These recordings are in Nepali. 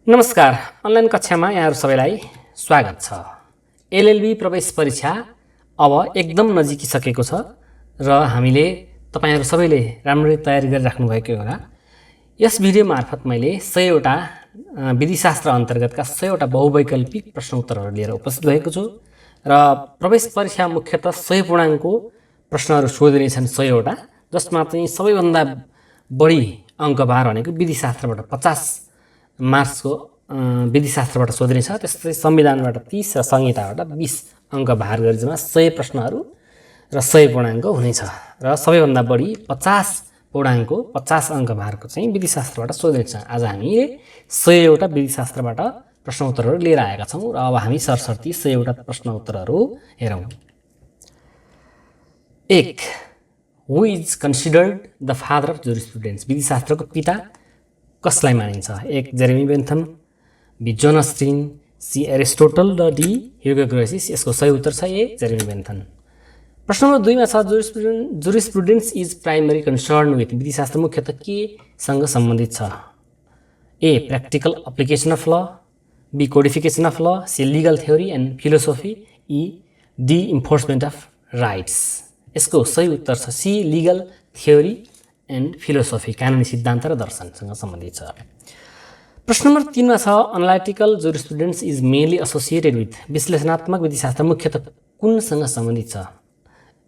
नमस्कार, अनलाइन कक्षामा यहाँहरु सबैलाई स्वागत छ। एलएलबी प्रवेश परीक्षा अब एकदम नजिकिसकेको छ र हामीले तपाईहरु सबैले राम्ररी तयारी गरिराख्नु भएको होला। यस भिडियो मार्फत मैले 100 वटा विधिशास्त्र अन्तर्गतका 100 वटा बहुवैकल्पिक प्रश्न उत्तरहरु लिएर उपस्थित भएको छु र प्रवेश परीक्षा मुख्यतः 100 पूर्णाङ्कको प्रश्नहरु सोधिने छन् 100 वटा, जसमा चाहिँ सबैभन्दा बढी अङ्कभार भनेको विधिशास्त्रबाट 50 मार्क्सको विधिशास्त्रबाट सोधिने छ। त्यस्तै संविधानबाट 30 र संहिताबाट 20 अङ्क भार गरी जम्मा 100 प्रश्नहरू र 100 पूर्णाङ्क हुनेछ र सबैभन्दा बढी 50 पूर्णाङ्कको 50 अङ्क भारको चाहिँ विधिशास्त्रबाट सोधिने छ। आज हामीले 100 वटा विधिशास्त्रबाट प्रश्न उत्तरहरू लिएर आएका छौं र अब हामी सरसर्ती 100 वटा प्रश्न उत्तरहरू हेरौं। 1. Who is considered the father of jurisprudence? विधिशास्त्रको पिता कसलाई मानिन्छ? 1. Jeremy Bentham, B. John Austin, C. Aristotle र डी. Hugo Grotius. यसको सही उत्तर छ ए. Jeremy Bentham. प्रश्न नम्बर 2 मा छ jurisprudence is primary concern with. विधिशास्त्र मुख्यतः के सँग सम्बन्धित छ? A. Practical application of law, B. Codification of law, C. Legal theory and philosophy, E. D. Enforcement of rights. यसको सही उत्तर छ C. Legal theory and philosophy, कानुनी सिद्धान्त र दर्शनसँग सम्बन्धित छ। प्रश्न नम्बर 3 मा छ analytical jurisprudence is mainly associated with. विश्लेषणात्मक विधिशास्त्र मुख्यतः कुनसँग सम्बन्धित छ?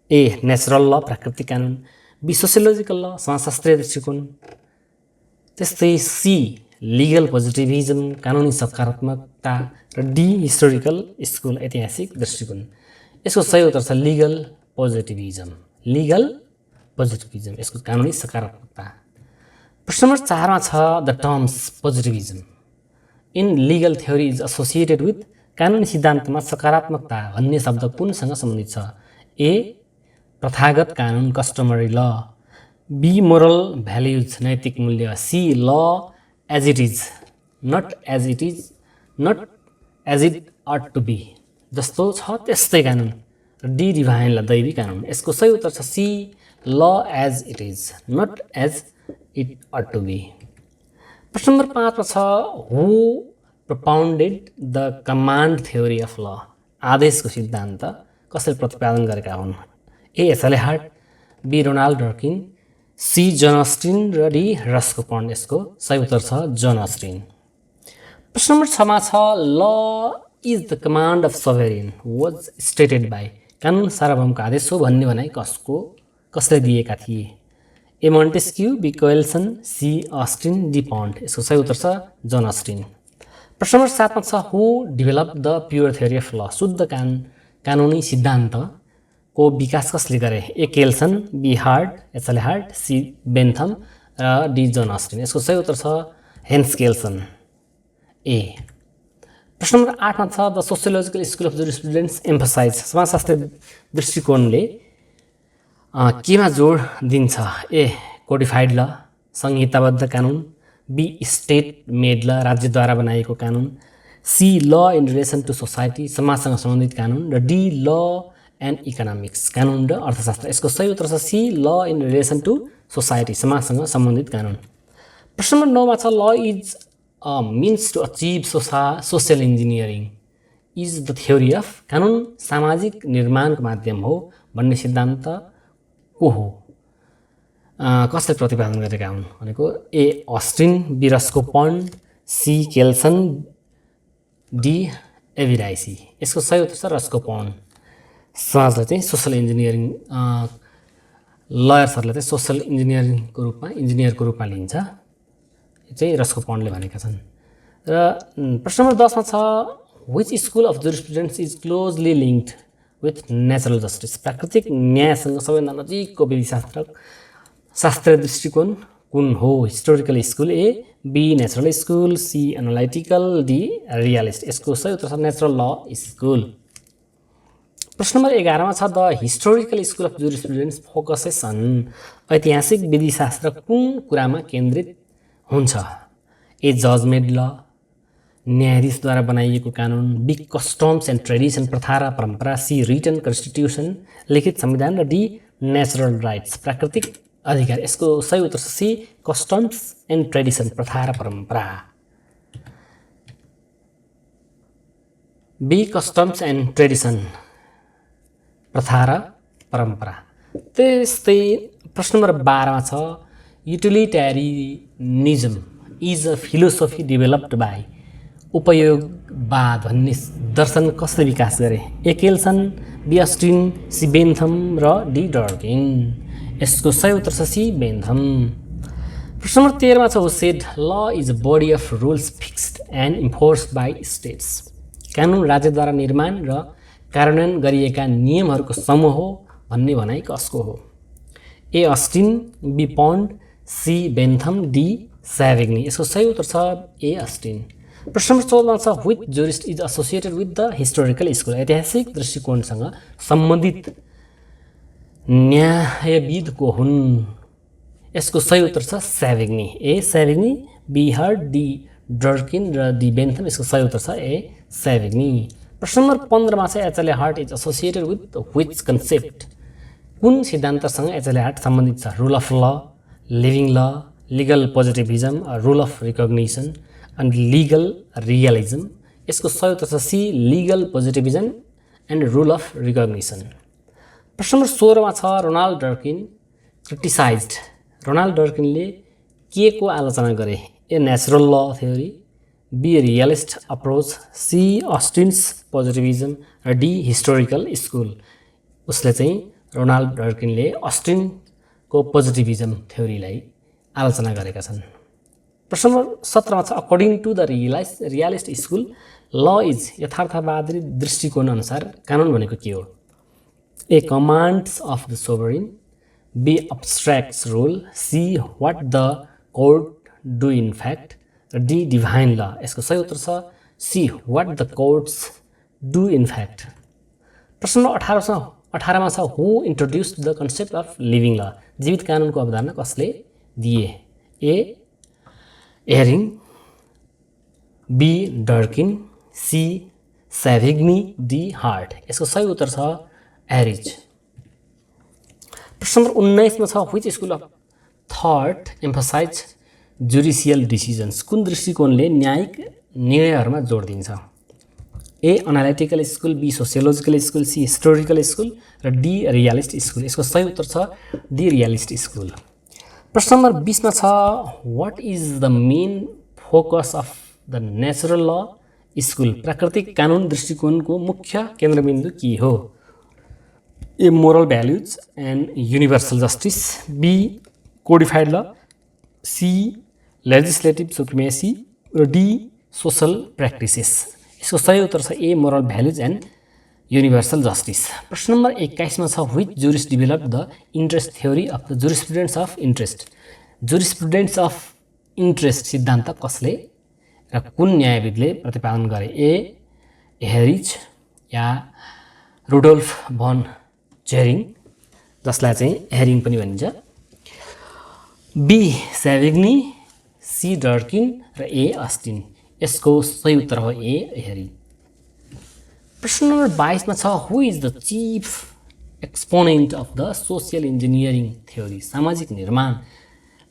ए. नेचुरल ल, प्राकृतिक कानुन, बी. सोसियोलोजिकल ल, समाजशास्त्रीय दृष्टिकोण, त्यस्तै सी. लिगल पोजिटिभिजम, कानुनी सकारात्मकता र डी. हिस्टोरिकल स्कुल, ऐतिहासिक दृष्टिकोण। यसको सही उत्तर छ लिगल पोजिटिभिजम। लिगल पोजिटिभिजम, यसको कानुनी सकारात्मकता। प्रश्न नम्बर 4 मा छ the terms positivism in legal theory is associated with. कानुनी सिद्धान्तमा सकारात्मकता भन्ने शब्द कुनसँग सम्बन्धित छ? ए. प्रथागत कानुन, कस्टमरी ल, बी. मोरल भ्याल्युज, नैतिक मूल्य, C. Law as it is, not as it ought to be, जस्तो छ त्यस्तै कानुन, र डी. डिभाइन ल, दैवी कानुन। यसको सही उत्तर छ C. Law as it is, not as it ought to be. प्रश्न नम्बर 5 मा छ who propounded the command theory of law. आदेशको सिद्धान्त कसले प्रतिपादन गरेका हुन्? A. S L Hart, B. Ronald Dworkin, C. John Austin र डी. Roscoe Pound. यसको सही उत्तर छ जोन अस्टिन। प्रश्न नम्बर 6 मा छ law is the command of sovereign was stated by. कानुन सार्वभौमको आदेश हो भन्ने भनाइ कसले दिएका थिए? A. Montesquieu, B. Kelsen, C. Austin, D. Pound. यसको सही उत्तर छ जोन अस्टिन। प्रश्न नम्बर 7 मा छ who develop the pure theory of law. शुद्ध कानुनी सिद्धान्तको विकास कसले गरे? A. Kelsen, B. Hart, H L Hart, C. Bentham र डी. John Austin. यसको सही उत्तर छ हेन्स केल्सन, ए। प्रश्न नम्बर 8 मा छ the sociological school of jurisprudence emphasise. समाजशास्त्रीय दृष्टिकोणले केमा जोड दिन्छ? ए. कोडिफाइड ल, संहिताबद्ध कानुन, बी. स्टेट मेड ल, राज्यद्वारा बनाइएको कानुन, C. Law in relation to society, समाजसँग सम्बन्धित कानुन, र डी. ल एन्ड इकोनोमिक्स, कानुन र अर्थशास्त्र। यसको सही उत्तर छ C. Law in relation to society, समाजसँग सम्बन्धित कानुन। प्रश्न नम्बर 9 मा छ law is a means to achieve social engineering is the theory of. कानुन सामाजिक निर्माणको माध्यम हो भन्ने सिद्धान्त को हो? कसले प्रतिपादन गरेका हुन् भनेको? A. Austin, B. Roscoe Pound, C. Kelsen, D. A V Dicey. यसको सही उत्तर छ रस्को पन्ड। समाजलाई चाहिँ सोसल इन्जिनियरिङ, लयर्सहरूले चाहिँ सोसल इन्जिनियरको रूपमा लिन्छ, यो चाहिँ रस्को पन्डले भनेका छन्। र प्रश्न नम्बर 10 मा छ which school of jurisprudence is closely linked with natural justice. प्राकृतिक न्यायसँग सबैभन्दा नजिकको शास्त्रीय दृष्टिकोण कुन हो? Historical school, A. B. Natural school, C. Analytical, D. Realist. यसको सही उत्तर छ नेचुरल ल स्कुल। प्रश्न नम्बर 11 मा छ the historical school of jurisprudence focuses on. ऐतिहासिक विधिशास्त्र कुन कुरामा केन्द्रित हुन्छ? ए. जजमेन्ट ल, न्यायाधीशद्वारा बनाइएको कानुन, बी. कस्टम्स एन्ड ट्रेडिसन, प्रथा र परम्परा, सी. रिटन कन्स्टिट्युसन, लिखित संविधान, र डी. नेचुरल राइट्स, प्राकृतिक अधिकार। यसको सही उत्तर छ सी. कस्टम्स एन्ड ट्रेडिसन, प्रथा र परम्परा। बी कस्टम्स एन्ड ट्रेडिसन, प्रथा र परम्परा। त्यस्तै प्रश्न नम्बर 12 मा छ utilitarianism is a philosophy developed by, उपयोगवाद भन्ने दर्शन कसले विकास गरे? A Kelsen, B Austin, C Bentham र डी डर्किन। यसको सही उत्तर छ सी बेन्थम। प्रश्न नम्बर 13 मा छ who said law is a body of rules fixed and enforced by states, कानुन राज्यद्वारा निर्माण र कार्यान्वयन गरिएका नियमहरूको समूह हो भन्ने भनाइ कसको हो? A Austin, B Pound, C Bentham, D Savigny. यसको सही उत्तर छ ए अस्टिन। प्रश्न नम्बर 14 मा छ which jurist is associated with the historical school, ऐतिहासिक दृष्टिकोणसँग सम्बन्धित न्यायविद को हुन्? यसको सही उत्तर छ स्याभिग्नी। ए स्याभिग्नी, बी हर्ड, डी डर्किन र डी बेन्थम। यसको सही उत्तर छ ए स्याभिग्नी। प्रश्न नम्बर 15 मा छ H L A Hart is associated with which concept, कुन सिद्धान्तसँग एचएलए हार्ट सम्बन्धित छ? Rule of law, living law, legal positivism, rule of recognition and legal realism. यसको सही उत्तर छ C legal positivism and rule of recognition. प्रश्न नम्बर 16 मा छ रोनाल्ड डर्किन क्रिटिसाइज्ड, रोनाल्ड डर्किनले के को आलोचना गरे? A natural law theory, B realist approach, C Austin's positivism र डी हिस्टोरिकल स्कुल। उसले चाहिँ रोनाल्ड डर्किनले अस्टिनको पोजिटिभिजम थ्योरीलाई आलोचना गरेका छन्। प्रश्न नम्बर 17 मा छ according to the realist school law is यथार्थवादी दृष्टिकोण अनुसार कानुन भनेको के हो? A commands of the sovereign, B abstracts rule, C what the court do in fact र डी डिभाइन ल। यसको सही उत्तर छ C what the courts do in fact. प्रश्न नम्बर 18 मा छ who introduced the concept of living law, जीवित कानुनको अवधारणा कसले दिए? A Ehrlich, B Dworkin, C स्याभिग्नी, D Hart. यसको सही उत्तर छ एरिज। प्रश्न नम्बर 19 मा छ which school of thought emphasise judicial decisions, कुन दृष्टिकोणले न्यायिक निर्णयहरूमा जोड दिन्छ? A analytical school, B sociological school, C historical school र डी रियलिस्ट स्कुल। यसको सही उत्तर छ डी रियलिस्ट स्कुल। प्रश्न नम्बर 20 मा छ what is the main focus of the natural law school, प्राकृतिक कानुन दृष्टिकोणको मुख्य केन्द्रबिन्दु के हो? A moral values and universal justice, B codified law, C legislative supremacy र डी सोसल प्र्याक्टिसेस। यसको सही उत्तर छ A moral values and universal justice. प्रश्न नम्बर 21 मा छ which jurist develop the interest theory of the jurisprudence of interest, jurisprudence of interest सिद्धान्त कसले र कुन न्यायविदले प्रतिपादन गरे? ए हेरिज या रुडोल्फ भन जेरिङ, जसलाई चाहिँ हेरिङ पनि भनिन्छ, बी स्याभिग्नी, सी डर्किन र ए अस्टिन। यसको सही उत्तर हो ए हेरिङ। प्रश्न नम्बर 22 मा छ who is the chief exponent of the social engineering theory, सामाजिक निर्माण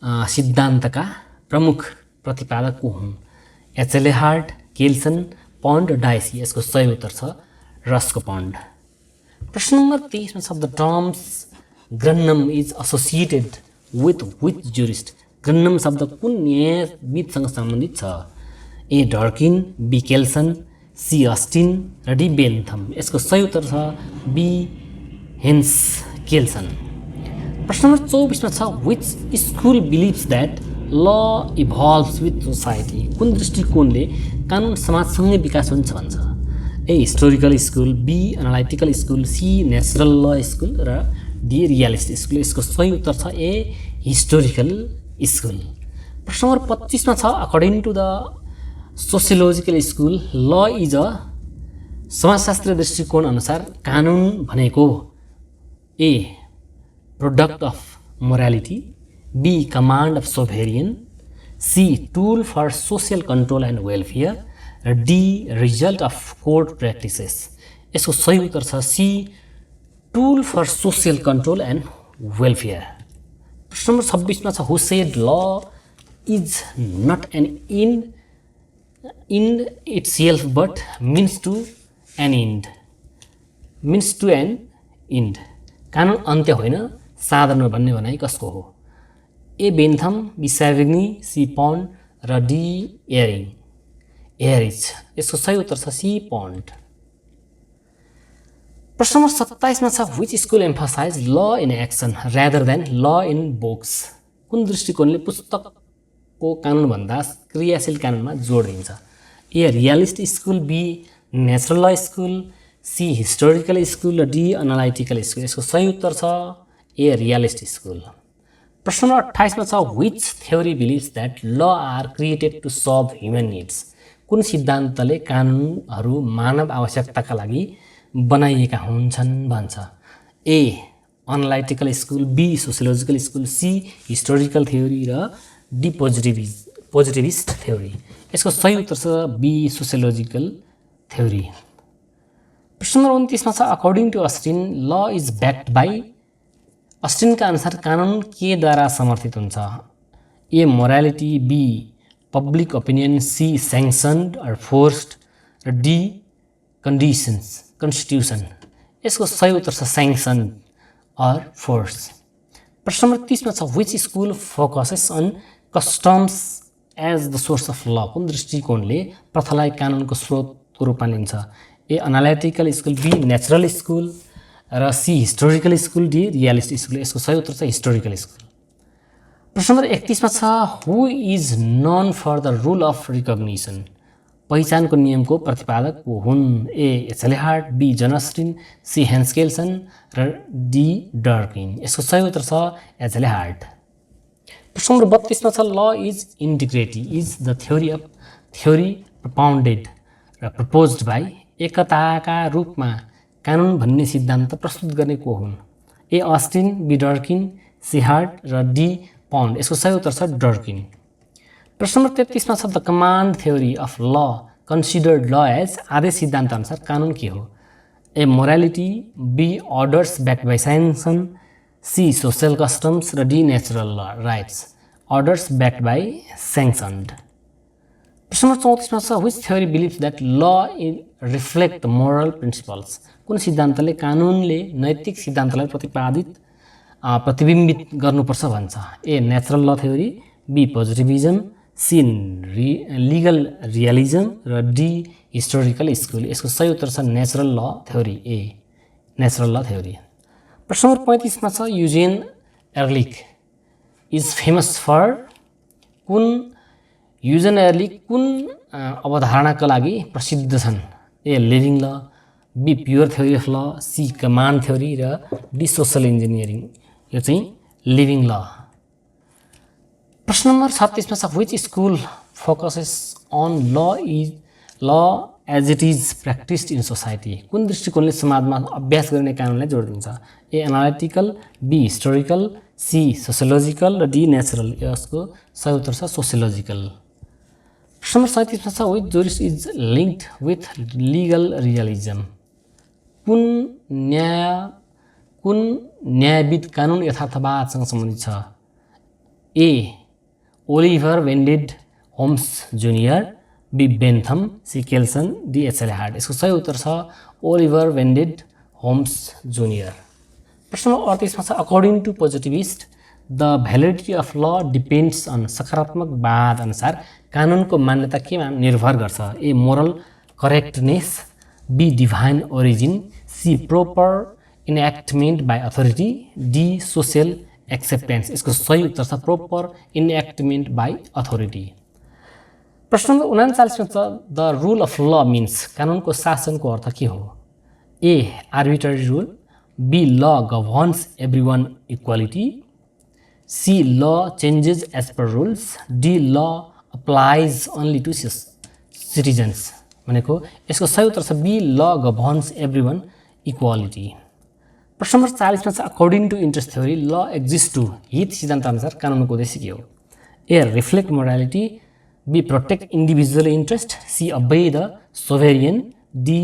सिद्धान्तका प्रमुख प्रतिपादक को हुन्? H L A Hart, Kelsen, Pound, Dicey. यसको सही उत्तर छ रस्को पन्ड। प्रश्न नम्बर 23 मा छ द टर्म्स ग्रन्नम is associated with which jurist, ग्रन्नम शब्द कुन न्यायविदसँग सम्बन्धित छ? A डर्किन, B Kelsen, C Austin र डी बेन्थम। यसको सही उत्तर छ बी हेन्स केल्सन। प्रश्न नम्बर 24 मा छ व्हिच स्कुल बिलिभ्स द्याट ल इभल्भ्स विथ सोसाइटी, कुन दृष्टिकोणले कानुन समाजसँगै विकास हुन्छ भन्छ? A historical school, B analytical school, C natural law school र डी रियलिस्ट स्कुल। यसको सही उत्तर छ ए हिस्टोरिकल स्कुल। प्रश्न नम्बर 25 मा छ according to the sociological school law is a समाजशास्त्रीय दृष्टिकोण अनुसार कानुन भनेको A product of morality, B command of sovereign, C tool for social control and welfare र D result of court practices. यसको सही उत्तर छ C tool for social control and welfare. प्रश्न नम्बर 26 मा छ who said law is not an in itself but means to an end means to an end कानुन अन्त्य होइन साधन भन्ने भनाइ कसको हो A Bentham B Savigny C Pound र डी एयरिङ एयरिज यसको सही उत्तर छ सी पन्ड प्रश्न नम्बर 27 मा छ which school emphasize law in action rather than law in books कुन दृष्टिकोणले पुस्तकको कानुन भन्दा क्रियाशील कानुनमा जोड दिन्छ A realist school B natural law school C historical school र डी एनालाइटिकल स्कुल यसको सही उत्तर छ ए रियलिस्ट स्कुल प्रश्न नम्बर 28 मा छ which theory believes that law are created to serve human needs कुन सिद्धान्तले कानुनहरू मानव आवश्यकताका लागि बनाइएका हुन्छन् भन्छ ए analytical school B sociological school C historical theory र डी पोजिटिभिस्ट थ्योरी यसको सही उत्तर छ बी सोसियोलोजिकल थ्योरी प्रश्न नम्बर 29 मा छ according to Austin law is backed by अस्टिनका अनुसार कानुन के द्वारा समर्थित हुन्छ A morality B public opinion C sanctioned or forced र डी कन्स्टिट्युसन यसको सही उत्तर छ स्याङ्सन अर फोर्स प्रश्न नम्बर 30 मा छ which school focuses on customs as the source of law कुन दृष्टिकोणले प्रथालाई कानुनको स्रोतको रूपमा लिन्छ A analytical school B natural school र C historical school D realist school यसको सही उत्तर छ हिस्टोरिकल स्कुल प्रश्न नम्बर 31 मा छ who is known for the rule of recognition पहिचानको नियमको प्रतिपादक को हुन् A H L A Hart B John Austin C Hans Kelsen र डी डर्किन यसको सही उत्तर छ एचेलेहार्ट प्रश्न नम्बर 32 मा छ law is integrity is the theory propounded र प्रपोज्ड बाई एकताका रूपमा कानुन भन्ने सिद्धान्त प्रस्तुत गर्ने को हुन् ए Austin be Dworkin C Hart र डी पन्ड यसको सही उत्तर छ डर्किन प्रश्न नम्बर 33 मा छ the command theory of law considered law as आदेश सिद्धान्त अनुसार कानुन के हो A morality B orders backed by sanction C social customs र D natural law rights orders backed by sanctioned प्रश्न नम्बर 34 मा छ which theory believes that law reflect the moral principles कुन सिद्धान्तले कानुनले नैतिक सिद्धान्तलाई प्रतिबिम्बित गर्नुपर्छ भन्छ A natural law theory B positivism C legal realism र डी हिस्टोरिकल स्कुल यसको सही उत्तर छ natural law theory A natural law theory प्रश्न नम्बर 35 मा छ Eugen Ehrlich is famous for कुन युजेन एर्लिख कुन अवधारणाका लागि प्रसिद्ध छन् A living law B pure theory of law C command theory र डी सोसल इन्जिनियरिङ यो चाहिँ लिभिङ ल प्रश्न नम्बर 36 मा छ which school focuses on law as it is practised in society कुन दृष्टिकोणले समाजमा अभ्यास गर्ने कानुनलाई जोड दिन्छ A analytical B historical C sociological र डी नेचुरल यसको सही उत्तर छ सोसियोलोजिकल प्रश्न नम्बर 37 मा छ which juris is linked with legal realism कुन न्यायविद कानुन यथार्थवादसँग सम्बन्धित छ A Oliver Wendell Holmes Junior B Bentham C Kelsen D H L A Hart यसको सही उत्तर छ ओलिभर वेन्डेड होम्स जुनियर प्रश्न नम्बर 38 मा छ according to positivist the validity of law depends on सकारात्मक वाद अनुसार कानुनको मान्यता केमा निर्भर गर्छ A moral correctness B divine origin C proper enactment by authority D social acceptance यसको सही उत्तर छ प्रोपर इनएक्टमेन्ट बाई अथोरिटी प्रश्न नम्बर 39 मा छ द रुल अफ ल मिन्स कानुनको शासनको अर्थ के हो ए arbitrary rule B law governs everyone equality C law changes as per rules D law applies only to citizens भनेको यसको सही उत्तर छ B law governs everyone equality प्रश्न नम्बर 40 मा छ according to interest theory law exist to हित सिद्धान्त अनुसार कानुनको उद्देश्य के हो A reflect morality B protect individual interest C obey the sovereign D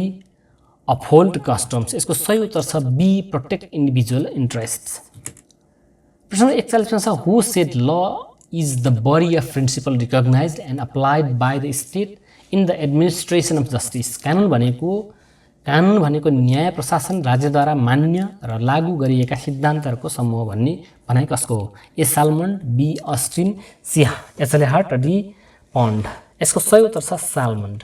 uphold customs यसको सही उत्तर छ बी प्रोटेक्ट इन्डिभिजुअल इन्ट्रेस्ट प्रश्न नम्बर 41 मा छ who said law is the body of principle recognised and applied by the state in the administration of justice कानुन भनेको कानुन भनेको न्याय प्रशासन राज्यद्वारा मान्य र लागू गरिएका सिद्धान्तहरूको समूह भन्ने भनाइ कसको हो? ए साल्मन्ड, बी अस्टिन, सी एचलेहार्ट र डी पन्ड। यसको सही उत्तर छ साल्मन्ड।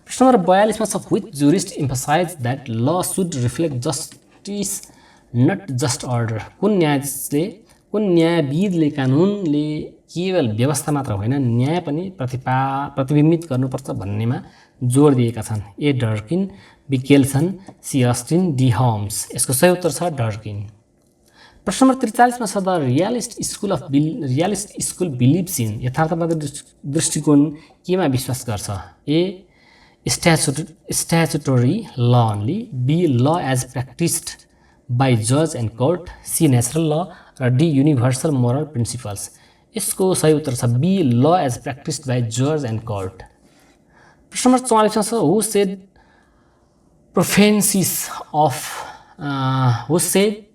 प्रश्न नम्बर 42 मा छ which jurist emphasise that law should reflect justice not just order. कुन न्यायविदले कानुनले केवल व्यवस्था मात्र होइन न्याय पनि प्रतिबिम्बित गर्नुपर्छ भन्नेमा जोड दिएका छन्? A डर्किन, B Kelsen, C Austin, D Holmes. यसको सही उत्तर छ डर्किन। प्रश्न नम्बर 43 मा छ the realist school believes in. यथार्थवादी दृष्टिकोण केमा विश्वास गर्छ? A statutory law only, B law as practised by जज and court, C natural law र डी युनिभर्सल मोरल प्रिन्सिपल्स। यसको सही उत्तर छ B law as practised by जज एन्ड कोर्ट। प्रश्न नम्बर 44 मा छ who shed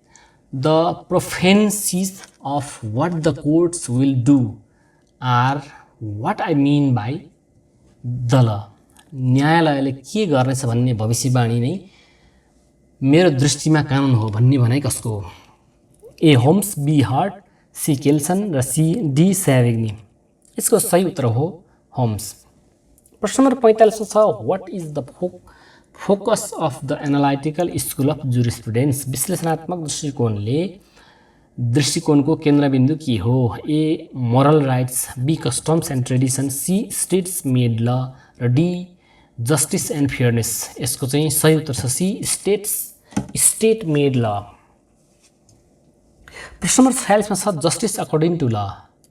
the prophesies of what the courts will do are what I mean by the law। न्यायालयले के गर्नेछ भन्ने भविष्यवाणी नै मेरो दृष्टिमा कानुन हो भन्ने भनाइ कसको हो? ए homes, be Hart, C Kelsen र सी डी स्याभिग्नी। यसको सही उत्तर हो होम्स। प्रश्न नम्बर 45 छ what is the focus of the analytical school of jurisprudence. विश्लेषणात्मक दृष्टिकोणको केन्द्रबिन्दु के हो? A moral rights, B customs and tradition, C states made law र डी जस्टिस एन्ड फेयरनेस। यसको चाहिँ सही उत्तर छ सी स्टेट मेड ल। प्रश्न नम्बर 46 मा छ justice according to law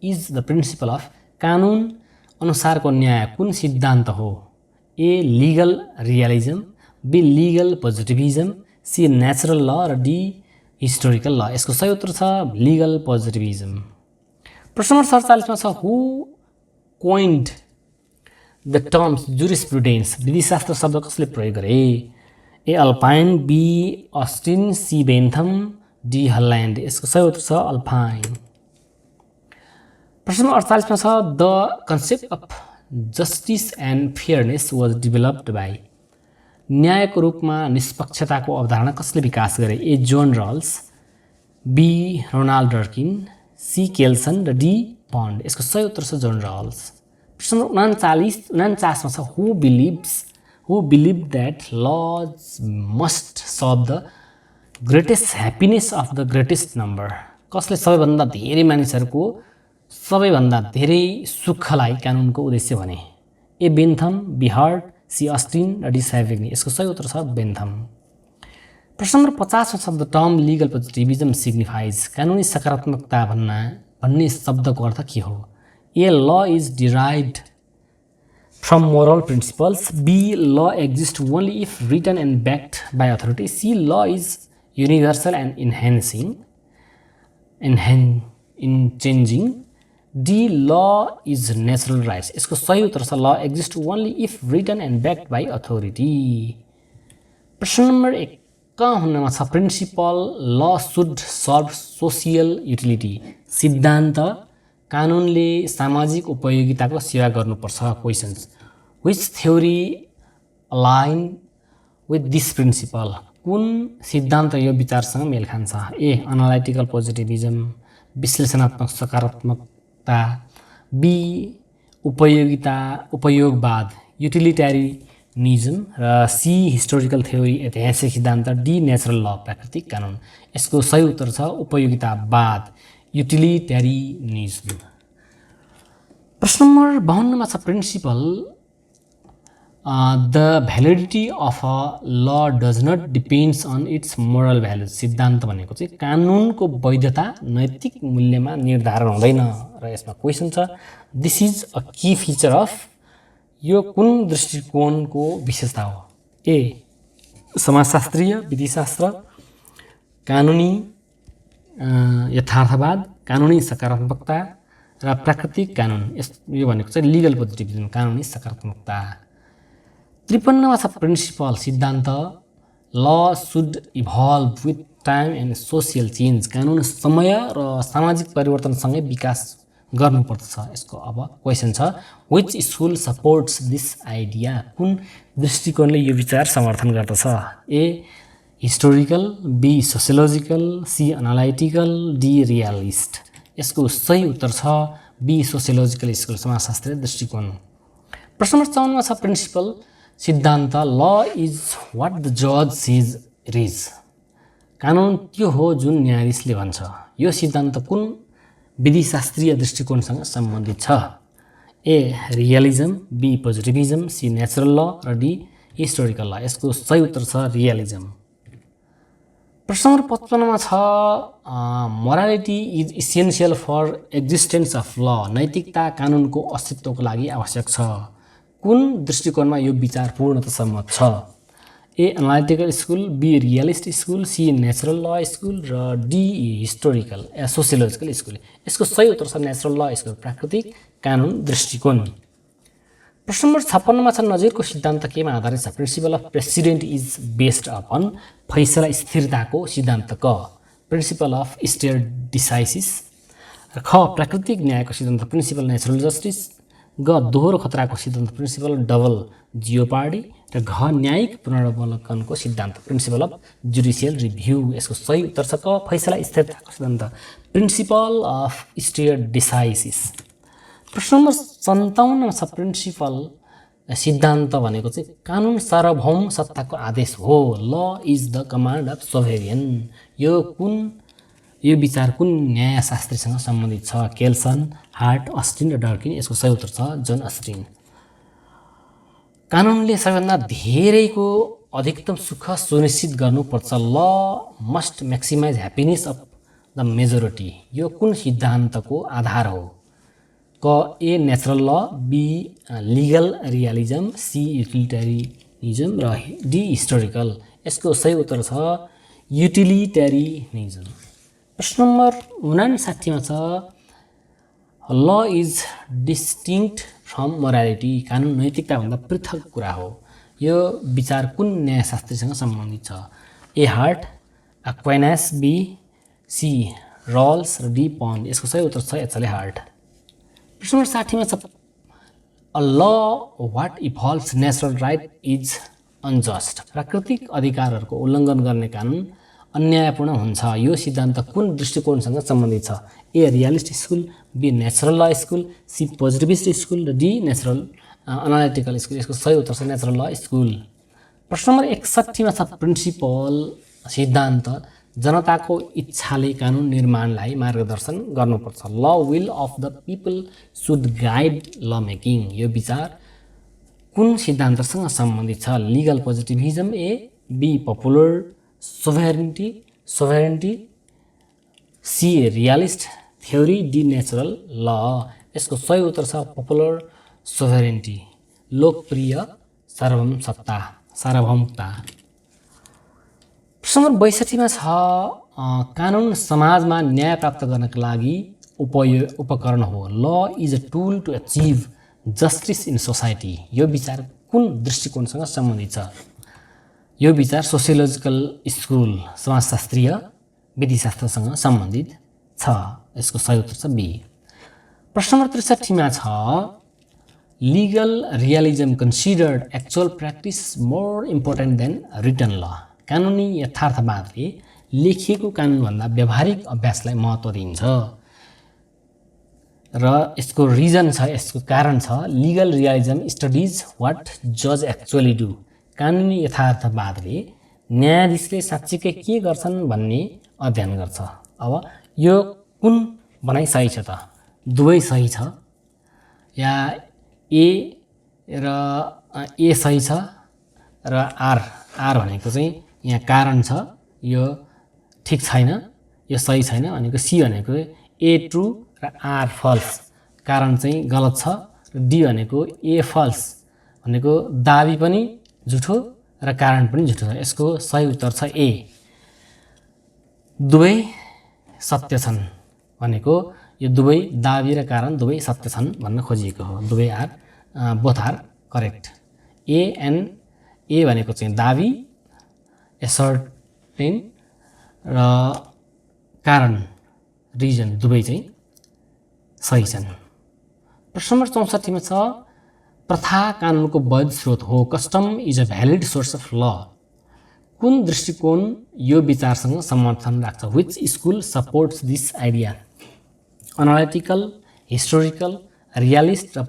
is the principle of. कानुन अनुसारको न्याय कुन सिद्धान्त हो? A legal realism, B legal positivism, C natural law र डी हिस्टोरिकल ल। यसको सही उत्तर छ लिगल पोजिटिभिजम। प्रश्न नम्बर 47 मा छ हु कोइन्ड द टर्म्स जुरिस्प्रुडेन्स। विधिशास्त्र शब्द कसले प्रयोग गरे? A Ulpian, B Austin, C Bentham, D Holland. यसको सही उत्तर छ अल्पाइन। प्रश्न नम्बर 48 मा छ the concept of justice and fairness was developed by. न्यायको रूपमा निष्पक्षताको अवधारणा कसले विकास गरे? A John Rawls, B Ronald Dworkin, C Kelsen र डी पन्ड। यसको सही उत्तर छ जोन रल्स। प्रश्न 49 मा छ who believe that laws must serve the greatest happiness of the greatest number. कसले सबैभन्दा धेरै मानिसहरूको सबैभन्दा धेरै सुखलाई कानुनको उद्देश्य भने? A Bentham, B Hart, C Austin र डी स्याभिग्नी। यसको सही उत्तर छ बेन्थम। प्रश्न नम्बर 50 मा छ the term legal positivism signifies. कानुनी सकारात्मकता भन्ने शब्दको अर्थ के हो? A law is derived from moral principles, B law exist only if written and backed by authority, C law is universal and changing, D law is natural rights. यसको सही उत्तर छ law exist only if written and backed by authority. प्रश्न नम्बर 51 मा छ प्रिन्सिपल ल सुड सर्भ सोसियल युटिलिटी। सिद्धान्त कानुनले सामाजिक उपयोगिताको सेवा गर्नुपर्छ। Questions which theory align with this principle. कुन सिद्धान्त यो विचारसँग मेल खान्छ? ए एनालाइटिकल पोजिटिभिजम, विश्लेषणात्मक सकारात्मकता, बी उपयोगवाद युटिलिटेरियनिज्म र सी हिस्टोरिकल थ्योरी ऐतिहासिक सिद्धान्त, डी नेचुरल ल प्राकृतिक कानुन। यसको सही उत्तर छ उपयोगितावाद युटिलिटेरियनिज्म। प्रश्न नम्बर 52 मा छ principle the validity of a law does not depends on its moral values. सिद्धान्त भनेको चाहिँ कानुनको वैधता नैतिक मूल्यमा निर्धारण हुँदैन। र यसमा क्वेसन छ this is a key feature of. यो कुन दृष्टिकोणको विशेषता हो? ए समाजशास्त्रीय विधिशास्त्र, कानुनी यथार्थवाद, कानुनी सकारात्मकता र प्राकृतिक कानुन। यो भनेको चाहिँ लिगल पोजिटिभिजम कानुनी सकारात्मकता। 53 मा छ प्रिन्सिपल सिद्धान्त ल should evolve with time and social change. कानुन समय र सामाजिक परिवर्तनसँगै विकास गर्नुपर्छ। यसको अब क्वेसन छ which school supports this idea, कुन दृष्टिकोणले यो विचार समर्थन गर्दछ? A historical, B sociological, C analytical, D realist. यसको सही उत्तर छ बी सोसियोलोजिकल स्कुल, समाजशास्त्रीय दृष्टिकोण। प्रश्न नम्बर 54 मा छ प्रिन्सिपल सिद्धान्त ल इज व्हाट द जज सेज इट इज, कानुन त्यो हो जुन न्यायाधीशले भन्छ। यो सिद्धान्त कुन विधिशास्त्रीय दृष्टिकोणसँग सम्बन्धित छ? ए realism, be positivism, C natural law र डी हिस्टोरिकल ल। यसको सही उत्तर छ रियलिजम। प्रश्न नम्बर 55 मा छ morality is essential for existence of law, नैतिकता कानुनको अस्तित्वको लागि आवश्यक छ। कुन दृष्टिकोणमा यो विचार पूर्णतः सम्मत छ? A analytical school, B realist school, C natural law school र डी हिस्टोरिकल सोसियोलोजिकल स्कुल। यसको सही उत्तर छ नेचुरल ल स्कुल, प्राकृतिक कानुन दृष्टिकोण। प्रश्न नम्बर 56 मा छ नजिरको सिद्धान्त केमा आधारित छ? Principal of president is based upon, फैसला स्थिरताको सिद्धान्त क प्रिन्सिपल अफ स्टेयर डिसाइसिस, ख प्राकृतिक न्यायको सिद्धान्त प्रिन्सिपल नेचुरल जस्टिस, ग दोहोरो खतराको सिद्धान्त प्रिन्सिपल डबल जियोपार्डी र घ न्यायिक पुनरावलोकनको सिद्धान्त प्रिन्सिपल अफ जुडिसियल रिभ्यू। यसको सही उत्तर छ क फैसला स्थिरताको सिद्धान्त प्रिन्सिपल अफ स्टेयर डिसाइसिस। प्रश्न नम्बर 57 मा छ प्रिन्सिपल सिद्धान्त भनेको चाहिँ कानुन सार्वभौम सत्ताको आदेश हो, law is the command of सोभेरियन। यो विचार कुन न्यायशास्त्रीसँग सम्बन्धित छ? केल्सन, हार्ट, अस्टिन र डर्किन। यसको सही उत्तर छ जोन अस्टिन। कानुनले सबैभन्दा धेरैको अधिकतम सुख सुनिश्चित गर्नुपर्छ, ल must maximise happiness of the majority. यो कुन सिद्धान्तको आधार हो? क ए नेचुरल ल, बी लिगल रियलिजम, सी युटिलिटेरिनिजम र डी हिस्टोरिकल। यसको सही उत्तर छ युटिलिटेरिनिजम। प्रश्न नम्बर 59 मा छ law is distinct from morality, कानुन नैतिकताभन्दा पृथक कुरा हो। यो विचार कुन न्यायशास्त्रीसँग सम्बन्धित छ? A Hart, Aquinas, B C Rawls र डी पन्ड। यसको सही उत्तर छ एचएल हार्ट। प्रश्न नम्बर 60 मा छ a law what evolves natural right is unjust, प्राकृतिक अधिकारहरूको उल्लङ्घन गर्ने कानुन अन्यायपूर्ण हुन्छ। यो सिद्धान्त कुन दृष्टिकोणसँग सम्बन्धित छ? A realist school, B natural law school, C positivist school र डी नेचुरल एनालिटिकल स्कुल। यसको सही उत्तर छ नेचुरल ल स्कुल। प्रश्न नम्बर 61 मा छ प्रिन्सिपल सिद्धान्त जनताको इच्छाले कानुन निर्माणलाई मार्गदर्शन गर्नुपर्छ, law will of the people should guide law making. यो विचार कुन सिद्धान्तसँग सम्बन्धित छ? Legal positivism, A B popular sovereignty, C realist theory, D natural law. यसको सही उत्तर छ पपुलर सोभेरेन्टी, लोकप्रिय सार्वभौमता। प्रश्न नम्बर 62 मा छ कानुन समाजमा न्याय प्राप्त गर्नका लागि उपकरण हो, law is a tool to achieve justice in society. यो विचार कुन दृष्टिकोणसँग सम्बन्धित छ? यो विचार सोसियोलोजिकल स्कुल, समाजशास्त्रीय विधिशास्त्रसँग सम्बन्धित छ। यसको सही उत्तर छ बी। प्रश्न नम्बर 63 मा छ legal realism considered actual practice more important than written law, कानुनी यथार्थवादले लेखिएको कानुनभन्दा व्यावहारिक अभ्यासलाई महत्त्व दिन्छ र यसको रिजन छ, यसको कारण छ लिगल रियलिजम स्टडिज वाट जज एक्चुअली डु, कानुनी यथार्थवादले न्यायाधीशले साँच्चीकै के गर्छन् भन्ने अध्ययन गर्छ। अब यो कुन भनाइ सही छ त? दुवै सही छ, या ए सही छ र आर भनेको चाहिँ यहाँ कारण छ, यो ठिक छैन, यो सही छैन भनेको सी भनेको ए ट्रु र आर फल्स, कारण चाहिँ गलत छ, र डी भनेको ए फल्स भनेको दाबी पनि झुठो र कारण पनि झुठो छ। यसको सही उत्तर छ ए, दुवै सत्य छन् भनेको यो दुवै दाबी र कारण दुवै सत्य छन् भन्न खोजिएको हो, दुवै बोथ आर करेक्ट। ए भनेको चाहिँ दाबी एसर्टेन र कारण रिजन दुवै चाहिँ सही छन्। प्रश्न नम्बर 64 मा छ प्रथा कानुनको वैध स्रोत हो। Custom is a valid source of law. कुन दृष्टिकोण यो विचारसँग समर्थन राख्छ? Which school supports this idea? Analytical, historical, realist र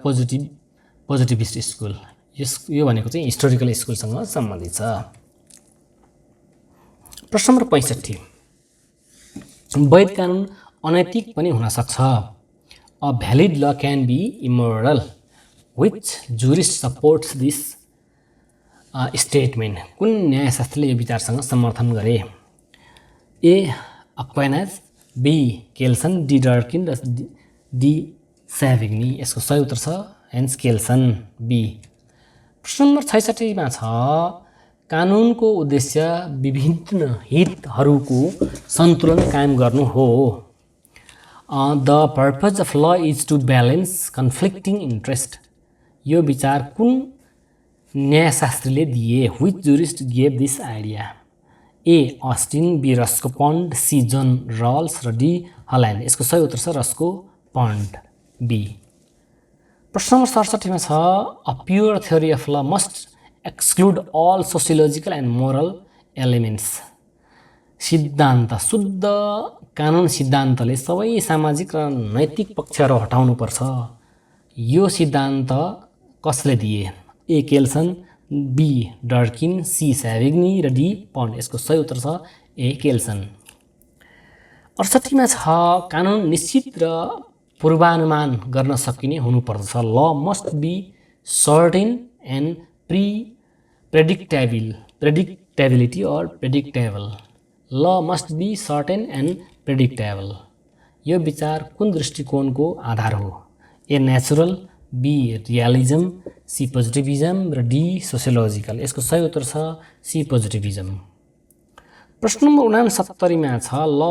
पोजिटिभिस्ट स्कुल। यो भनेको चाहिँ हिस्टोरिकल स्कुलसँग सम्बन्धित छ। प्रश्न नम्बर 65 वैध कानुन अनैतिक पनि हुन सक्छ। A valid law can be immoral. Which jurist supports this statement? कुन न्यायशास्त्रीले यो विचारसँग समर्थन गरे? ए अक्वाइनाज, बी केल्सन, डी डर्किन र डी स्याभिग्नी। यसको सही उत्तर छ हेन्स केल्सन, बी। प्रश्न नम्बर 66 मा छ कानुनको उद्देश्य विभिन्न हितहरूको सन्तुलन कायम गर्नु हो। The purpose of law is to balance conflicting interest. यो विचार कुन न्यायशास्त्रीले दिए? Which jurist gave this idea? A Austin, B Roscoe Pound, C John Rawls र डी हल्यान्ड। यसको सही उत्तर छ रस्को पन्ड, बी। प्रश्न नम्बर 67 मा छ a pure theory of law must exclude all sociological and moral elements. सिद्धान्त शुद्ध कानुन सिद्धान्तले सबै सामाजिक र नैतिक पक्षहरू हटाउनुपर्छ। यो सिद्धान्त कसले दिए? ए केल्सन, बी डर्किन, सी स्याभिग्नी र डी पन्ड। यसको सही उत्तर छ ए केल्सन। 68 मा छ कानुन निश्चित र पूर्वानुमान गर्न सकिने हुनुपर्दछ। Law must be certain and predictability or predictable. Law must be certain and predictable. यो विचार कुन दृष्टिकोणको आधार हो? A natural, B realism, C positivism र डी सोसियोलोजिकल। यसको सही उत्तर छ सी पोजिटिभिजम। प्रश्न नम्बर 69 मा छ law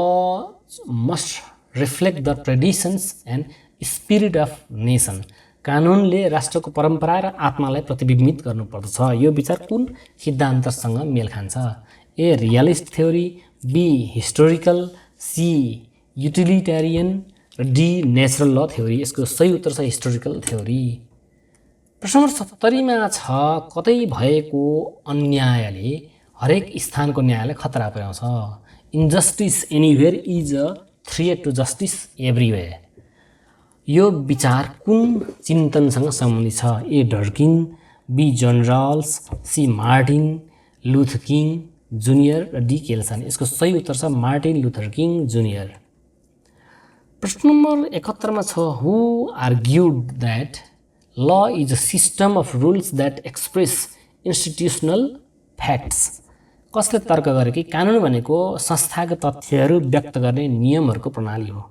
must reflect the traditions and spirit of nation. कानुनले राष्ट्रको परम्परा र आत्मालाई प्रतिबिम्बित गर्नुपर्दछ। यो विचार कुन सिद्धान्तसँग मेल खान्छ? A realist theory, B historical, C utilitarian र डी नेचुरल ल थ्योरी। यसको सही उत्तर छ हिस्टोरिकल थ्योरी। प्रश्न नम्बर 70 मा छ कतै भएको अन्यायले हरेक स्थानको न्यायलाई खतरा पुर्याउँछ। Injustice anywhere is a threat to justice everywhere. यो विचार कुन चिन्तनसँग सम्बन्धित छ? A डर्किन, B John Rawls, C Martin Luther King Junior र डी केल्सन। यसको सही उत्तर छ मार्टिन लुथर किङ जुनियर। प्रश्न नम्बर 71 मा छ who argued that law is a system of rules that express institutional facts. कसले तर्क गरे कि कानुन भनेको संस्थागत तथ्यहरू व्यक्त गर्ने नियमहरूको प्रणाली हो?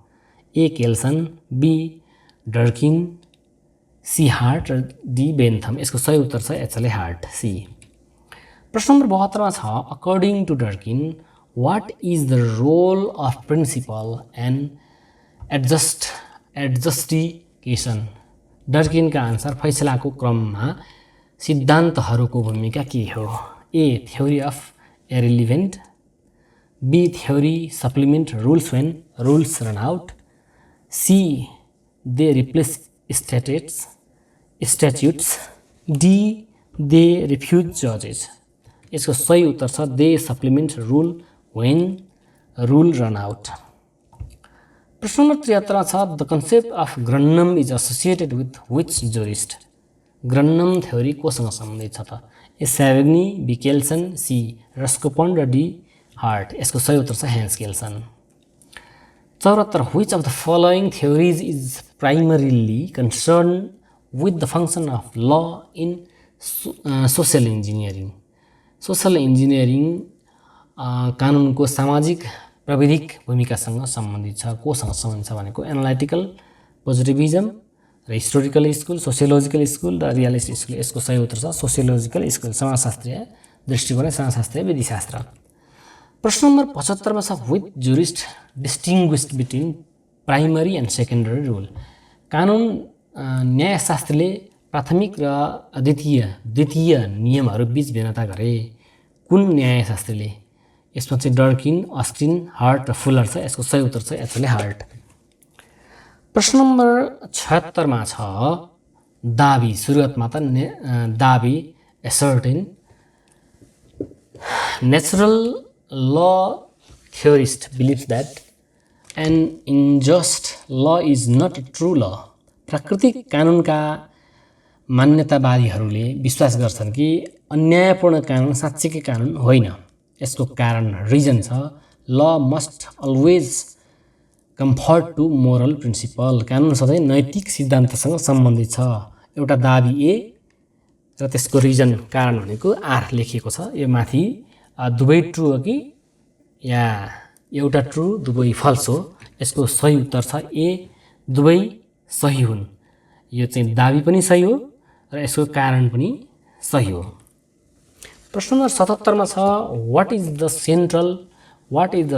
A Kelsen, B Dworkin, C Hart र डी बेन्थम। यसको सही उत्तर छ एचएल हार्ट, सी। प्रश्न नम्बर 72 मा छ according to Dworkin what is the role of principle and adjudication. डर्किनका अनुसार फैसलाको क्रममा सिद्धान्तहरूको भूमिका के हो? A theory of irrelevant, B theory supplement rules when rules run out, C they replace statutes, D they refuse जजेस। यसको सही उत्तर छ they supplement rule when rule run out. प्रश्न नम्बर 73 छ द कन्सेप्ट अफ ग्रन्नम is associated with which jurist. ग्रन्नम थ्योरी कोसँग सम्बन्धित छ त? A Savigny, B Kelsen, C Roscoe Pound र डी हार्ट। यसको सही उत्तर छ Hans Kelsen. 74 which of the following theories is primarily concern with the function of law in social engineering. Social engineering कानुनको सामाजिक प्रविधिक भूमिकासँग सम्बन्धित छ। कोसँग सम्बन्धित छ भनेको एनालाइटिकल पोजिटिभिजम र हिस्टोरिकल स्कुल, सोसियोलोजिकल स्कुल र रियलिस्ट स्कुल। यसको सही उत्तर छ सोसियोलोजिकल स्कुल, समाजशास्त्रीय दृष्टिकोण समाजशास्त्रीय विधिशास्त्र। प्रश्न नम्बर 75 मा छ with jurist distinguished between primary and secondary rule. कानुन न्यायशास्त्रीले प्राथमिक र द्वितीय नियमहरू बीच भिन्नता गरे। कुन न्यायशास्त्रीले? यसमा चाहिँ डर्किन, अस्टिन, हार्ट र फुलर छ। यसको सही उत्तर छ एचएल हार्ट। प्रश्न नम्बर 76 मा छ दाबी। सुरुवातमा त दाबी asserting natural law theorist believes that an unjust law is not a true law. प्राकृतिक कानुनका मान्यतावादीहरूले विश्वास गर्छन् कि अन्यायपूर्ण कानुन साँच्चीकै कानुन होइन। यसको कारण रिजन छ law must always conform to moral principle. कानुन सधैँ नैतिक सिद्धान्तसँग सम्बन्धित छ। एउटा दाबी ए र त्यसको रिजन कारण भनेको आर लेखिएको छ। यो माथि दुवै ट्रु हो कि या एउटा ट्रु दुवै फल्स हो। यसको सही उत्तर छ ए, दुवै सही हुन्। यो चाहिँ दाबी पनि सही हो र यसको कारण पनि सही हो। प्रश्न नम्बर 77 मा छ what is the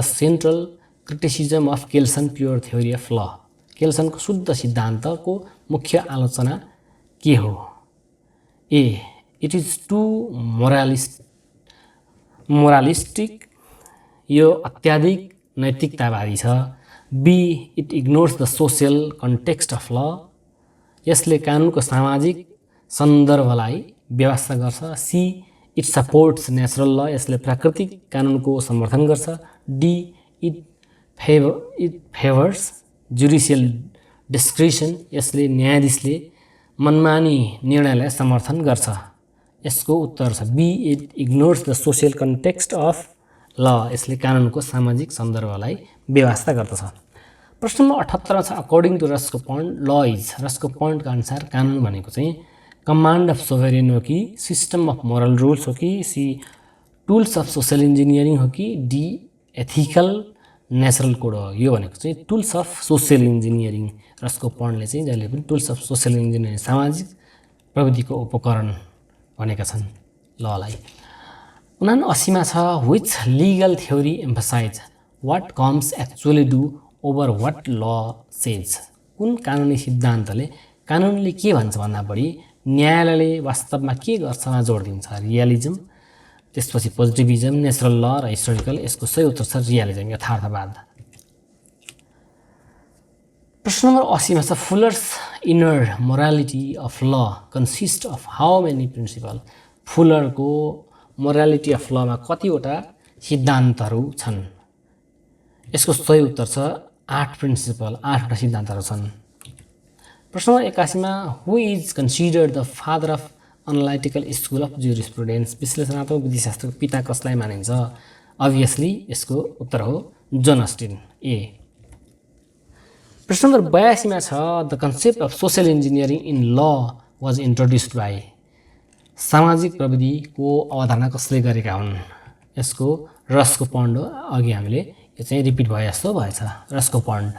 central criticism of Kelsen pure theory of law. केल्सनको शुद्ध सिद्धान्तको मुख्य आलोचना के हो? A, it is too moralistic, यो अत्याधिक नैतिकतावादी छ। B, it ignores the social context of law, यसले कानुनको सामाजिक सन्दर्भलाई व्यवस्था गर्छ। सी, इट सपोर्ट्स नेचुरल ल, यसले प्राकृतिक कानुनको समर्थन गर्छ। D, it favours judicial discretion, यसले न्यायाधीशले मनमानी निर्णयलाई समर्थन गर्छ। यसको उत्तर छ B, it ignores the social context of law, यसले कानुनको सामाजिक सन्दर्भलाई व्यवस्था गर्दछ। प्रश्न नम्बर 78 छ अकर्डिङ टु रस्को पॉइन्ट ल इज। रस्को पॉइन्टका अनुसार कानुन भनेको चाहिँ कमान्ड अफ सोभरेन हो कि सिस्टम अफ मोरल रुल्स हो कि C tools of social engineering हो कि डी एथिकल नेचुरल कोड हो। यो भनेको चाहिँ टुल्स अफ सोसियल इन्जिनियरिङ। रस्को पॉइन्टले चाहिँ जहिले पनि टुल्स अफ सोसियल इन्जिनियरिङ सामाजिक प्रविधिको उपकरण भनेका छन् ललाई। 79 मा छ which legal theory emphasise what courts actually do over what law says. कुन कानुनी सिद्धान्तले कानुनले के भन्छ भन्दा बढी न्यायालयले वास्तवमा के गर्छमा जोड दिन्छ? रियलिजम, त्यसपछि पोजिटिभिजम, नेचुरल ल र हिस्टोरिकल। यसको सही उत्तर छ रियलिजम, यथार्थवाद। प्रश्न नम्बर 80 मा छ Fuller's inner morality of law consist of how many principle. फुलरको मोरालिटी अफ लमा कतिवटा सिद्धान्तहरू छन्? यसको सही उत्तर छ 8 प्रिन्सिपल, 8वटा सिद्धान्तहरू छन्। प्रश्न नम्बर 81 मा who is considered the father of analytical school of jurisprudence. विश्लेषणात्मक विधिशास्त्रको पिता कसलाई मानिन्छ? अभियसली यसको उत्तर हो जोन अस्टिन, ए। प्रश्न नम्बर 82 मा छ the concept of social engineering in ल वाज इन्ट्रोड्युस्ड बाई। सामाजिक प्रविधिको अवधारणा कसले गरेका हुन्? यसको रस्को पॉइन्ट हो। अघि हामीले यो चाहिँ रिपिट भए जस्तो भएछ, रस्को पॉइन्ट।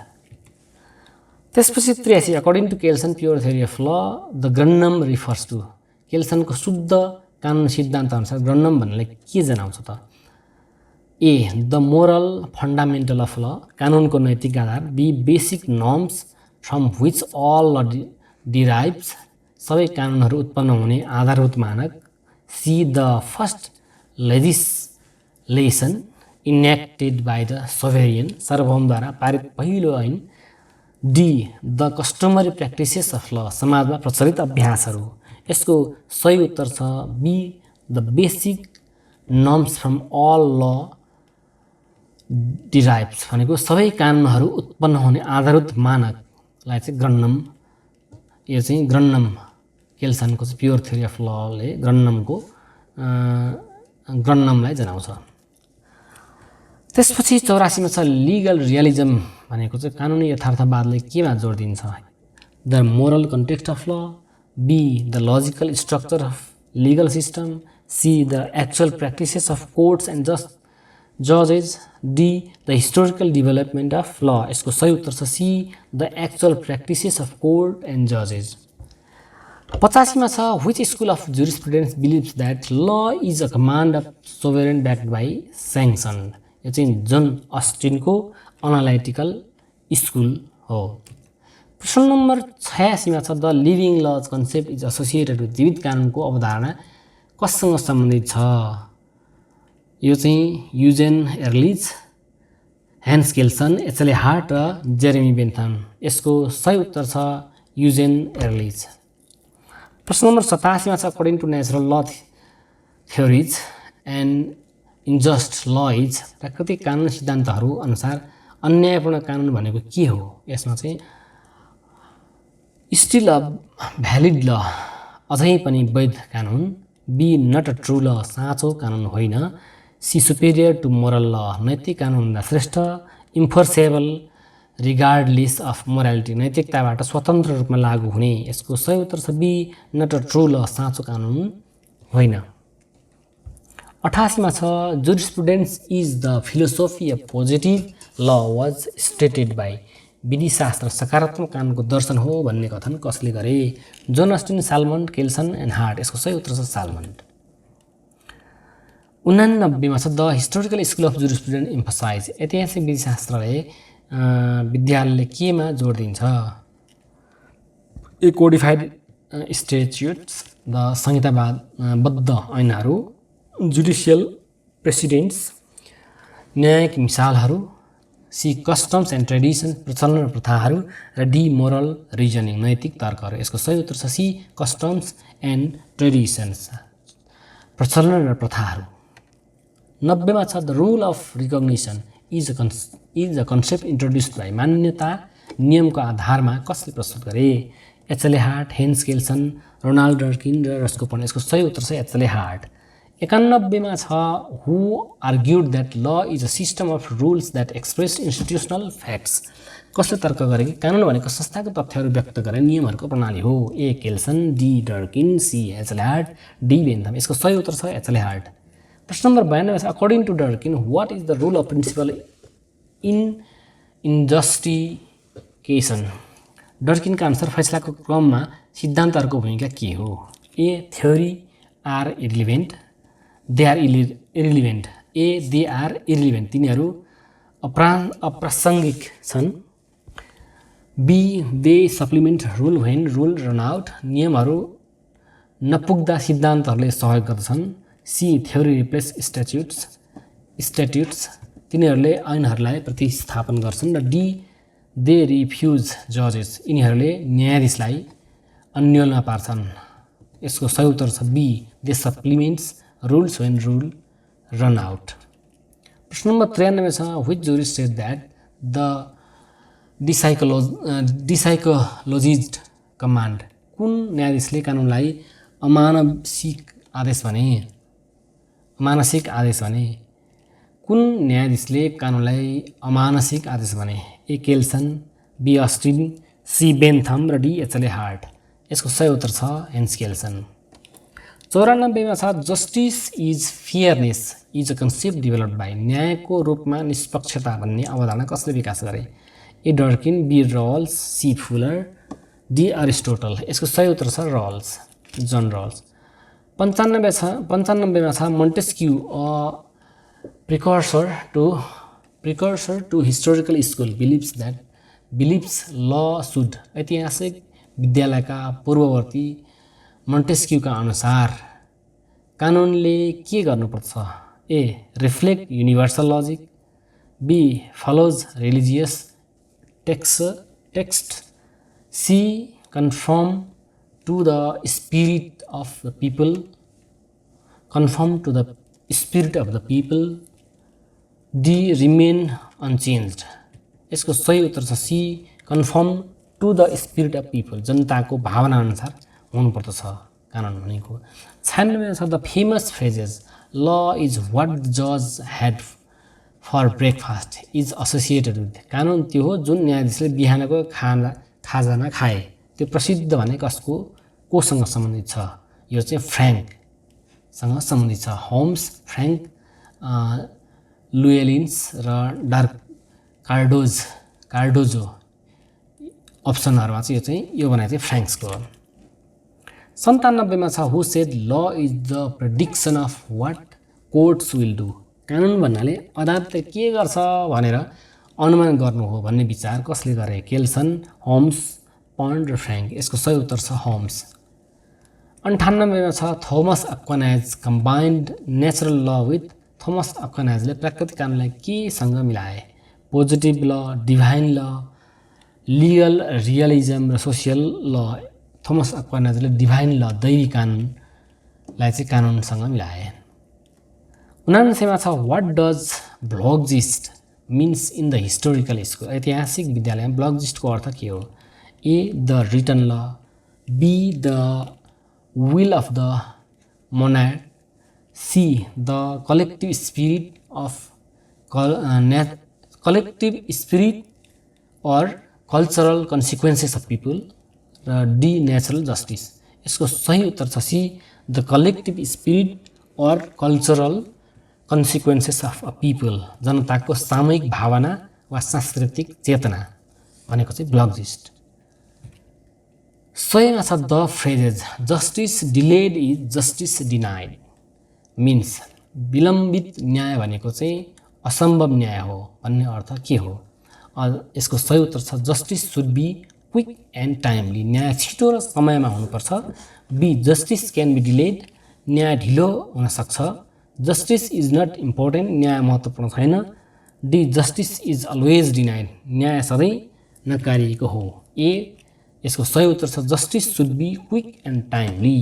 त्यसपछि 83 according to Kelsen pure theory of law the ग्रन्नम रिफर्स टु। केल्सनको शुद्ध कानुन सिद्धान्त अनुसार ग्रन्नम भन्नेले के जनाउँछ त? A, the moral fundamental of law, कानुनको नैतिक आधार। B, basic norms from which all law derives, सबै कानुनहरू उत्पन्न हुने आधारभूत मानक। C, the first legislation enacted by the sovereign, सार्वभौमद्वारा पारित पहिलो ऐन। D, the customary practices of law, समाजमा प्रचलित अभ्यासहरू। यसको सही उत्तर छ B, the basic norms from all law derives, भनेको सबै कानुनहरू उत्पन्न हुने आधारभूत मानकलाई चाहिँ ग्रन्नम। यो चाहिँ ग्रन्नम केल्सनको चाहिँ प्योर थ्योरी अफ लले ग्रन्नमलाई जनाउँछ। त्यसपछि 84 मा छ लिगल रियलिजम भनेको चाहिँ कानुनी यथार्थवादले केमा जोड दिन्छ? The moral context of law. B, the logical structure of legal system. C, the actual practices of courts and जजेज। D, the historical development of law. यसको सही उत्तर छ C, the actual practices of court and जजेज। 85 मा छ which school of jurisprudence believes that law is a command of sovereign backed by sanction. यो चाहिँ जोन अस्टिनको एनालाइटिकल स्कुल हो। प्रश्न नम्बर 86 मा छ द लिभिङ ल कन्सेप्ट इज एसोसिएटेड विथ जीवित कानुनको अवधारणा कसँग सम्बन्धित छ? यो चाहिँ युजेन एर्लिच, ह्यान्स केल्सन, एचएल हार्ट र जेरेमी बेन्थम। यसको सही उत्तर छ युजेन एर्लिच। प्रश्न नम्बर 87 मा छ अकर्डिङ टु नेचुरल ल थ्योरिज एन्ड इनजस्ट ल इज, प्राकृतिक कानुन सिद्धान्तहरू अनुसार अन्यायपूर्ण कानुन भनेको के हो? यसमा चाहिँ स्टिल अ भ्यालिड ल, अझै पनि वैध कानुन। बी नट अ ट्रु ल, साँचो कानुन होइन। C superior to moral law, नैतिक कानुनभन्दा श्रेष्ठ। इन्फोर्सेबल रिगार्डलेस अफ मोरालिटी, नैतिकताबाट स्वतन्त्र रूपमा लागू हुने। यसको सही उत्तर छ बी नट अ ट्रु ल, साँचो कानुन होइन। 88 मा छ jurisprudence is the philosophy of positive law was stated by, विधिशास्त्र सकारात्मक कानुनको दर्शन हो भन्ने कथन कसले गरे? John Austin, Salmond, Kelsen and Hart. यसको सही उत्तर छ साल्मन्ड। 89 मा छ the historical school of jurisprudence emphasize, ऐतिहासिक विधिशास्त्रले विद्यालयले केमा जोड दिन्छ? ए कोडिफाइड स्टेच्युट्स, द संहिताबद्ध ऐनहरू। जुडिसियल प्रेसिडेन्ट्स, न्यायिक मिसालहरू। सी कस्टम्स एन्ड ट्रेडिसन, प्रचलन र प्रथाहरू। र डी मोरल रिजनिङ, नैतिक तर्कहरू। यसको सही उत्तर छ सी कस्टम्स एन्ड ट्रेडिसन्स, प्रचलन र प्रथाहरू। 90 मा छ the rule of recognition is a concept introduced by, मान्यता नियमको आधारमा कसले प्रस्तुत गरे? एचएल हार्ट, हेन्स केल्सन, रोनाल्ड डर्किन र रस्को पन्ट। यसको सही उत्तर छ एचएल हार्ट। 91 मा छ who argued that law is a system of rules that express institutional facts, कसले तर्क गरे कि कानुन भनेको संस्थाको तथ्यहरू व्यक्त गर्ने नियमहरूको प्रणाली हो? A Kelsen, D Dworkin, C H L Hart, D Bentham. यसको सही उत्तर छ एचएल हार्ट। प्रश्न नम्बर 92 छ according to Dworkin what is the rule of principle in adjudication, डर्किनका अनुसार फैसलाको क्रममा सिद्धान्तहरूको भूमिका के हो? A theory are irrelevant, they are irrelevant. A they are irrelevant, तिनीहरू अप्रासङ्गिक छन्। B they supplement rule when rule run out, नियमहरू नपुग्दा सिद्धान्तहरूले सहयोग गर्दछन्। सी थ्योरी रिप्लेस स्ट्याट्युट्स, तिनीहरूले ऐनहरूलाई प्रतिस्थापन गर्छन्। र डी दे रिफ्युज जजेस, यिनीहरूले न्यायाधीशलाई अन्यलमा पार्छन्। यसको सही उत्तर छ B they supplements rules when rule run out. प्रश्न नम्बर 93 छ which jurist said that the depsychologised command, कुन न्यायाधीशले कानुनलाई अमानसिक आदेश भने? कुन न्यायाधीशले कानुनलाई अमानसिक आदेश भने? A Kelsen, B Austin, C Bentham र डी एचएल हार्ट। यसको सही उत्तर छ हेन्स केल्सन। 94 मा छ justice is fairness is a concept developed by, न्यायको रूपमा निष्पक्षता भन्ने अवधारणा कसले विकास गरे? A डर्किन, B Rawls, C Fuller, D Aristotle. यसको सही उत्तर छ रल्स, जन रल्स। 95 मा छ Montesquieu a precursor to historical school believes law should, ऐतिहासिक विद्यालयका पूर्ववर्ती मोन्टेस्क्यूका अनुसार कानुनले के गर्नुपर्छ? A reflect universal logic, B follows religious text, C conform to the spirit of the people, D remain unchanged. यसको सही उत्तर छ C conform to the spirit of people, जनताको भावना अनुसार हुनुपर्दछ कानुन भनेको। 96 छ the famous phrases law is what the जज had for breakfast is associated with, कानुन त्यो हो जुन न्यायाधीशले बिहानको खाजामा खाए। त्यो प्रसिद्ध भने कोसँग सम्बन्धित छ? यो चाहिँ फ्र्याङ्कसँग सम्बन्धित छ। होम्स, फ्र्याङ्क, लुएलिन्स र डार्क कार्डोजो अप्सनहरूमा चाहिँ यो बनाइ चाहिँ फ्र्याङ्क्सको हो। 97 मा छ who said law is the prediction of what courts will do, कानुन भन्नाले अदालतले के गर्छ भनेर अनुमान गर्नु हो भन्ने विचार कसले गरे? केल्सन, होम्स, पन्ड र फ्र्याङ्क। यसको सही उत्तर छ होम्स। 98 मा छ Thomas Aquinas combined natural law with, Thomas अक्विनाजले प्राकृतिक कानुनलाई केसँग मिलाए? Positive law, divine law, legal realism र सोसियल ल। थोमस अक्वानाजले डिभाइन ल, दैवी कानुनलाई चाहिँ कानुनसँग मिलाए। 79 छ what does Volksgeist means in the historical school. ऐतिहासिक विद्यालयमा ब्लगिस्टको अर्थ के हो? A the written law, B the will of the Monod, see the collective spirit of और कल्चरल कन्सिक्वेन्सेस अफ पिपल, र डी नेचरल जस्टिस। यसको सही उत्तर छ सी द कलेक्टिभ स्पिरिट और cultural consequences of a people. जनताको सामूहिक भावना वा सांस्कृतिक चेतना भनेको चाहिँ ब्लगिस्ट। 100 छ the phrases justice delayed is justice denied means विलम्बित न्याय भनेको चाहिँ असम्भव न्याय हो भन्ने अर्थ के हो? यसको सही उत्तर छ justice should be quick and timely. न्याय छिटो र समयमा हुनुपर्छ। B justice can be delayed, न्याय ढिलो हुन सक्छ। जस्टिस इज नट इम्पोर्टेन्ट, न्याय महत्त्वपूर्ण छैन। D justice is always denied, न्याय सधैँ नकारिएको हो। ए यसको सही उत्तर छ justice should be quick and timely.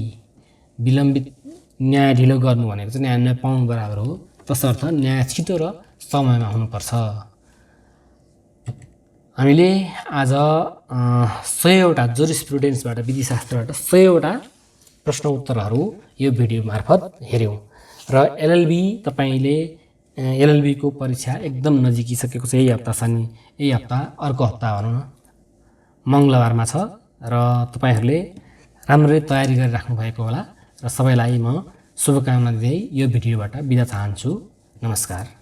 विलम्बित न्याय ढिलो गर्नु भनेको चाहिँ न्याय नपाउनु बराबर हो। तसर्थ न्याय छिटो र समयमा हुनुपर्छ। हामीले आज 100वटा जुरिस्प्रुडेन्सबाट, विधिशास्त्रबाट 100वटा प्रश्न उत्तरहरू यो भिडियो मार्फत हेऱ्यौँ। र एलएलबी तपाईँले एलएलबीको परीक्षा एकदम नजिकिसकेको छ। यही हप्ता शनि, यही हप्ता अर्को हप्ता भनौँ न मङ्गलबारमा छ र तपाईँहरूले राम्ररी तयारी गरिराख्नु भएको होला। र सबैलाई म शुभकामना दिँदै यो भिडियोबाट बिदा चाहन्छु। नमस्कार।